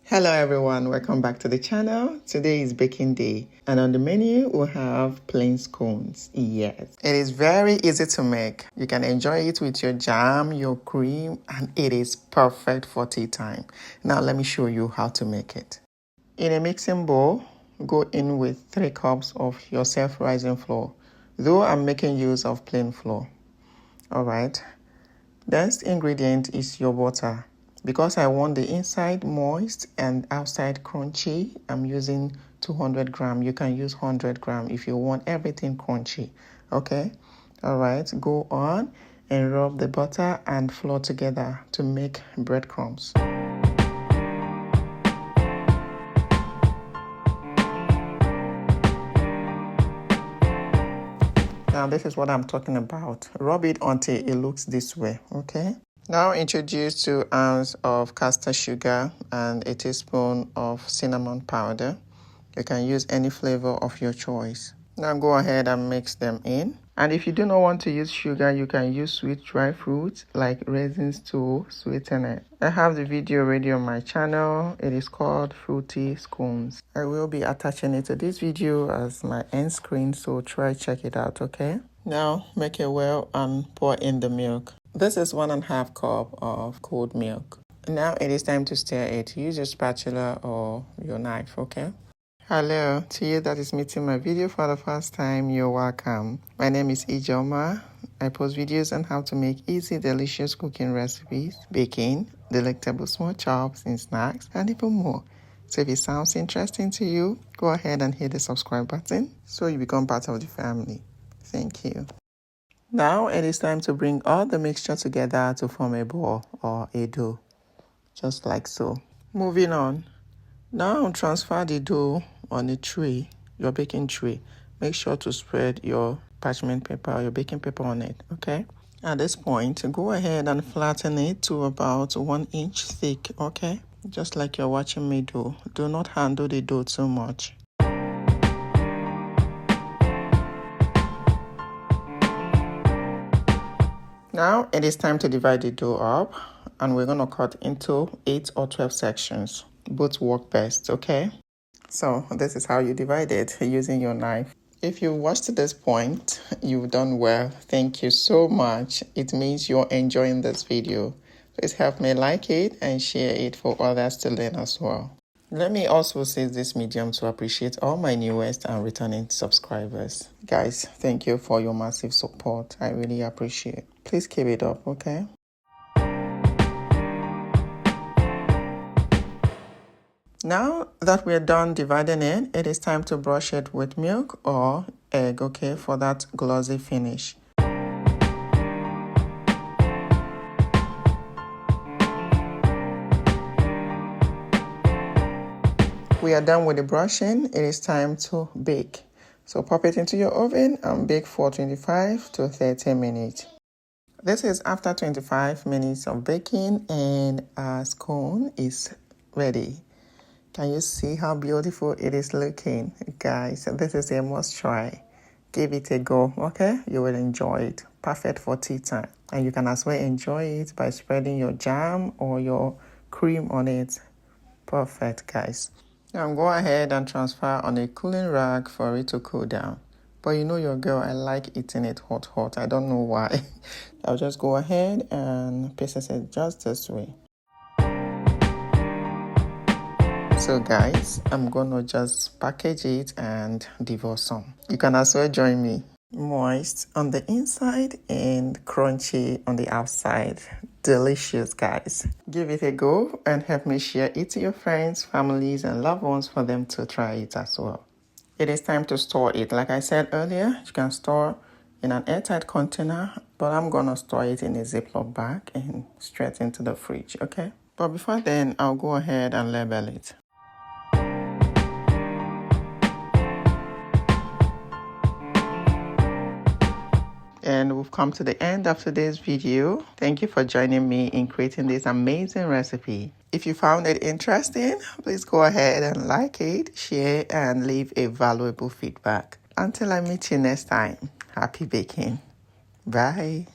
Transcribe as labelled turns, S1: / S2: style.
S1: Hello everyone, welcome back to the channel. Today is baking day and on the menu we have plain scones. Yes, it is very easy to make. You can enjoy it with your jam, your cream, and it is perfect for tea time. Now let me show you how to make it. In a mixing bowl, go in with 3 cups of your self-rising flour, though I'm making use of plain flour. Alright, next ingredient is your butter. Because I want the inside moist and outside crunchy, I'm using 200 gram. You can use 100 gram if you want everything crunchy. Okay? All right. Go on and rub the butter and flour together to make breadcrumbs. Now, this is what I'm talking about. Rub it until it looks this way. Okay? Now introduce 2 ounces of caster sugar and a teaspoon of cinnamon powder. You can use any flavor of your choice. Now go ahead and mix them in. And if you do not want to use sugar, you can use sweet dry fruits like raisins to sweeten it. I have the video already on my channel. It is called Fruity Scones. I will be attaching it to this video as my end screen, so try check it out, okay? Now make it well and pour in the milk. This is 1.5 cup of cold milk. Now it is time to stir it. Use your spatula or your knife, okay? Hello, to you that is meeting my video for the first time, you're welcome. My name is Ijoma. I post videos on how to make easy, delicious cooking recipes, baking, delectable small chops and snacks, and even more. So if it sounds interesting to you, go ahead and hit the subscribe button so you become part of the family. Thank you. Now it is time to bring all the mixture together to form a ball or a dough, just like so. Moving on. Now transfer the dough on a tray, your baking tray. Make sure to spread your parchment paper or your baking paper on it, okay? At this point, go ahead and flatten it to about 1 inch thick, okay? Just like you're watching me do. Do not handle the dough too much. Now it is time to divide the dough up and we're going to cut into 8 or 12 sections. Both work best, okay? So this is how you divide it using your knife. If you watched to this point, you've done well. Thank you so much. It means you're enjoying this video. Please help me like it and share it for others to learn as well. Let me also seize this medium to appreciate all my newest and returning subscribers. Guys, thank you for your massive support. I really appreciate it. Please keep it up, okay? Now that we're done dividing it, it is time to brush it with milk or egg, okay, for that glossy finish. We are done with the brushing. It is time to bake. So pop it into your oven and bake for 25 to 30 minutes. This is after 25 minutes of baking and our scone is ready. Can you see how beautiful it is looking? Guys, this is a must try. Give it a go, okay? You will enjoy it. Perfect for tea time. And you can as well enjoy it by spreading your jam or your cream on it. Perfect, guys. Now go ahead and transfer on a cooling rack for it to cool down. But you know your girl, I like eating it hot. I don't know why. I'll just go ahead and process it just this way. So guys, I'm gonna just package it and devour some. You can as well join me. Moist on the inside and crunchy on the outside. Delicious, guys. Give it a go and help me share it to your friends, families, and loved ones for them to try it as well. It is time to store it. Like I said earlier, you can store in an airtight container, but I'm gonna store it in a Ziploc bag and straight into the fridge, okay? But before then, I'll go ahead and label it. And we've come to the end of today's video. Thank you for joining me in creating this amazing recipe. If you found it interesting, please go ahead and like it, share, and leave a valuable feedback. Until I meet you next time, happy baking. Bye.